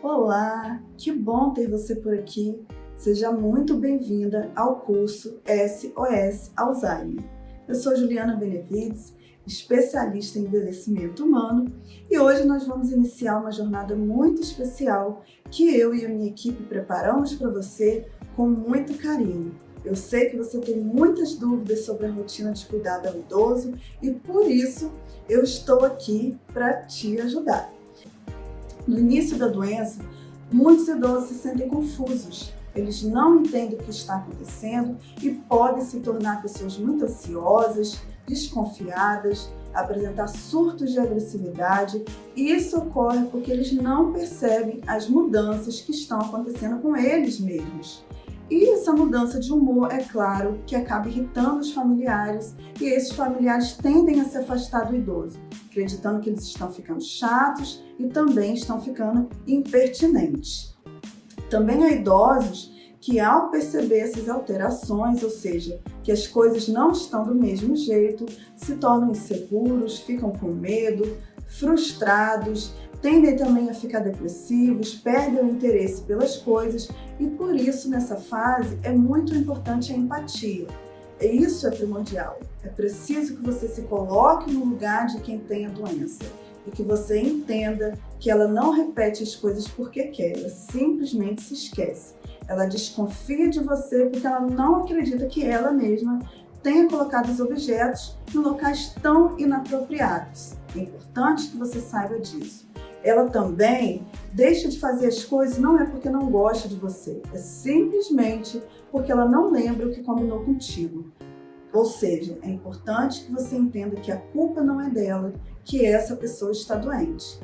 Olá, que bom ter você por aqui. Seja muito bem-vinda ao curso SOS Alzheimer. Eu sou Juliana Benevides, especialista em envelhecimento humano, e hoje nós vamos iniciar uma jornada muito especial que eu e a minha equipe preparamos para você com muito carinho. Eu sei que você tem muitas dúvidas sobre a rotina de cuidado ao idoso e por isso eu estou aqui para te ajudar. No início da doença, muitos idosos se sentem confusos. Eles não entendem o que está acontecendo e podem se tornar pessoas muito ansiosas, desconfiadas, apresentar surtos de agressividade, e isso ocorre porque eles não percebem as mudanças que estão acontecendo com eles mesmos. E essa mudança de humor, é claro, que acaba irritando os familiares, e esses familiares tendem a se afastar do idoso, acreditando que eles estão ficando chatos e também estão ficando impertinentes. Também há idosos que, ao perceber essas alterações, ou seja, que as coisas não estão do mesmo jeito, se tornam inseguros, ficam com medo, frustrados, tendem também a ficar depressivos, perdem o interesse pelas coisas e por isso nessa fase é muito importante a empatia. E isso é primordial. É preciso que você se coloque no lugar de quem tem a doença e que você entenda que ela não repete as coisas porque quer, ela simplesmente se esquece. Ela desconfia de você porque ela não acredita que ela mesma tenha colocado os objetos em locais tão inapropriados. É importante que você saiba disso. Ela também deixa de fazer as coisas não é porque não gosta de você, é simplesmente porque ela não lembra o que combinou contigo. Ou seja, é importante que você entenda que a culpa não é dela, que essa pessoa está doente.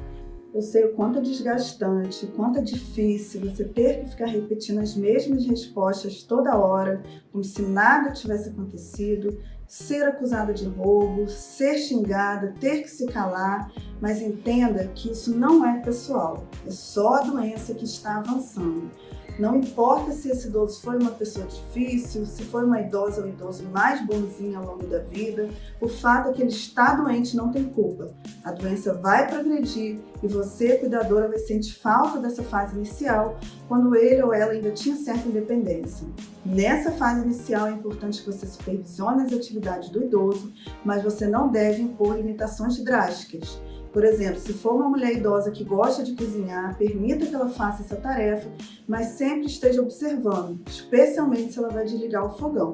Eu sei o quanto é desgastante, o quanto é difícil você ter que ficar repetindo as mesmas respostas toda hora, como se nada tivesse acontecido, ser acusada de roubo, ser xingada, ter que se calar, mas entenda que isso não é pessoal, é só a doença que está avançando. Não importa se esse idoso foi uma pessoa difícil, se foi uma idosa ou um idoso mais bonzinho ao longo da vida, o fato é que ele está doente, não tem culpa. A doença vai progredir e você, cuidadora, vai sentir falta dessa fase inicial, quando ele ou ela ainda tinha certa independência. Nessa fase inicial é importante que você supervisione as atividades do idoso, mas você não deve impor limitações drásticas. Por exemplo, se for uma mulher idosa que gosta de cozinhar, permita que ela faça essa tarefa, mas sempre esteja observando, especialmente se ela vai desligar o fogão.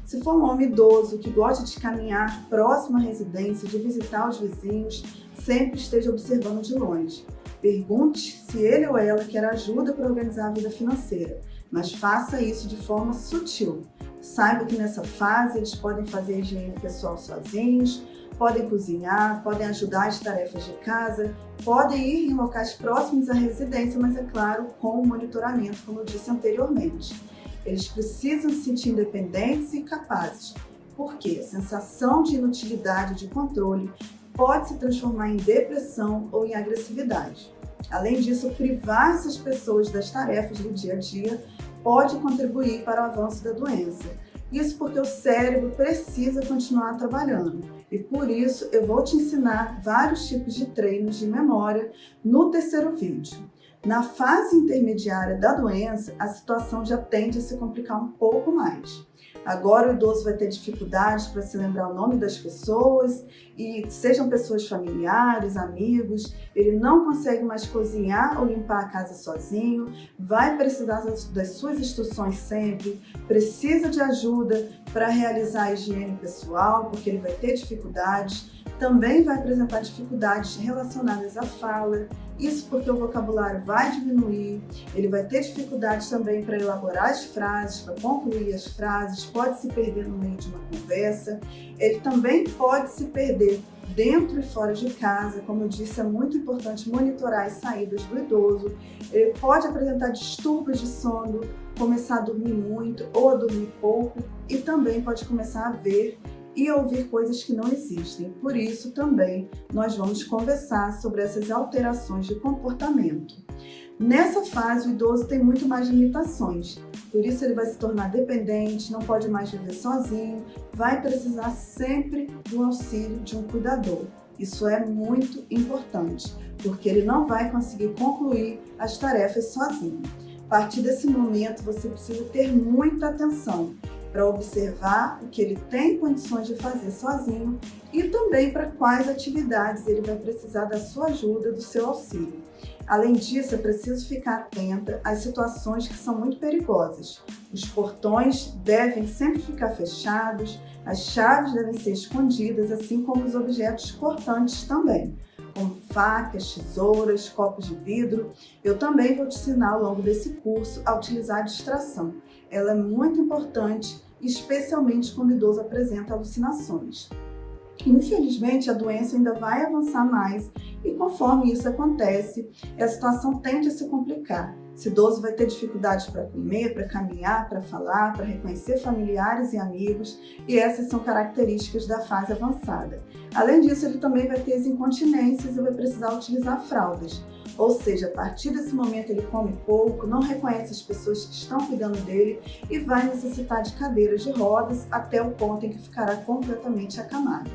Se for um homem idoso que gosta de caminhar próximo à residência, de visitar os vizinhos, sempre esteja observando de longe. Pergunte se ele ou ela quer ajuda para organizar a vida financeira, mas faça isso de forma sutil. Saiba que nessa fase eles podem fazer a higiene pessoal sozinhos, podem cozinhar, podem ajudar as tarefas de casa, podem ir em locais próximos à residência, mas é claro, com o monitoramento, como eu disse anteriormente. Eles precisam se sentir independentes e capazes, porque a sensação de inutilidade de controle pode se transformar em depressão ou em agressividade. Além disso, privar essas pessoas das tarefas do dia a dia pode contribuir para o avanço da doença. Isso porque o cérebro precisa continuar trabalhando e por isso eu vou te ensinar vários tipos de treinos de memória no terceiro vídeo. Na fase intermediária da doença, a situação já tende a se complicar um pouco mais. Agora o idoso vai ter dificuldades para se lembrar o nome das pessoas, e sejam pessoas familiares, amigos, ele não consegue mais cozinhar ou limpar a casa sozinho, vai precisar das suas instruções sempre, precisa de ajuda para realizar a higiene pessoal, porque ele vai ter dificuldades, também vai apresentar dificuldades relacionadas à fala, isso porque o vocabulário vai diminuir, ele vai ter dificuldades também para elaborar as frases, para concluir as frases, pode se perder no meio de uma conversa, ele também pode se perder dentro e fora de casa, como eu disse, é muito importante monitorar as saídas do idoso, ele pode apresentar distúrbios de sono, começar a dormir muito ou a dormir pouco e também pode começar a ver e ouvir coisas que não existem. Por isso, também, nós vamos conversar sobre essas alterações de comportamento. Nessa fase, o idoso tem muito mais limitações, por isso ele vai se tornar dependente, não pode mais viver sozinho, vai precisar sempre do auxílio de um cuidador. Isso é muito importante, porque ele não vai conseguir concluir as tarefas sozinho. A partir desse momento, você precisa ter muita atenção para observar o que ele tem condições de fazer sozinho e também para quais atividades ele vai precisar da sua ajuda, do seu auxílio. Além disso, é preciso ficar atenta às situações que são muito perigosas. Os portões devem sempre ficar fechados, as chaves devem ser escondidas, assim como os objetos cortantes também, como facas, tesouras, copos de vidro. Eu também vou te ensinar ao longo desse curso a utilizar a distração. Ela é muito importante, especialmente quando o idoso apresenta alucinações. Infelizmente, a doença ainda vai avançar mais e conforme isso acontece, a situação tende a se complicar. Esse idoso vai ter dificuldades para comer, para caminhar, para falar, para reconhecer familiares e amigos, e essas são características da fase avançada. Além disso, ele também vai ter as incontinências e vai precisar utilizar fraldas. Ou seja, a partir desse momento ele come pouco, não reconhece as pessoas que estão cuidando dele e vai necessitar de cadeiras de rodas até o ponto em que ficará completamente acamado.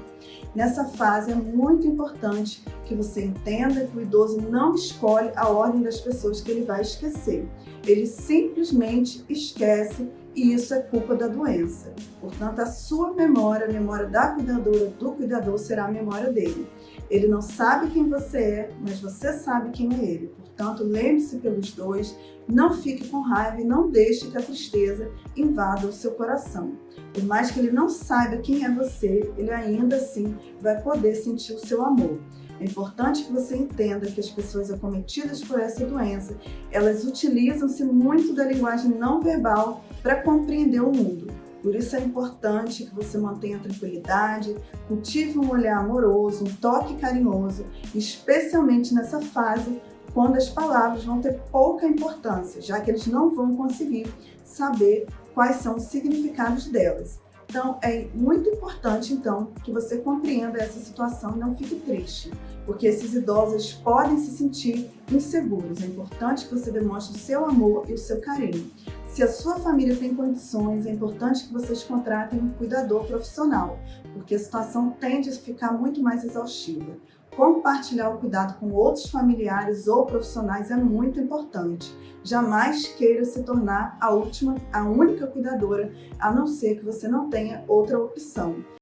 Nessa fase é muito importante que você entenda que o idoso não escolhe a ordem das pessoas que ele vai esquecer. Ele simplesmente esquece e isso é culpa da doença. Portanto, a sua memória, a memória da cuidadora, do cuidador, será a memória dele. Ele não sabe quem você é, mas você sabe quem é ele. Portanto, lembre-se pelos dois, não fique com raiva e não deixe que a tristeza invada o seu coração. Por mais que ele não saiba quem é você, ele ainda assim vai poder sentir o seu amor. É importante que você entenda que as pessoas acometidas por essa doença, elas utilizam-se muito da linguagem não verbal para compreender o mundo. Por isso é importante que você mantenha a tranquilidade, cultive um olhar amoroso, um toque carinhoso, especialmente nessa fase, quando as palavras vão ter pouca importância, já que eles não vão conseguir saber quais são os significados delas. Então, é muito importante, que você compreenda essa situação e não fique triste, porque esses idosos podem se sentir inseguros. É importante que você demonstre o seu amor e o seu carinho. Se a sua família tem condições, é importante que vocês contratem um cuidador profissional, porque a situação tende a ficar muito mais exaustiva. Compartilhar o cuidado com outros familiares ou profissionais é muito importante. Jamais queira se tornar a única cuidadora, a não ser que você não tenha outra opção.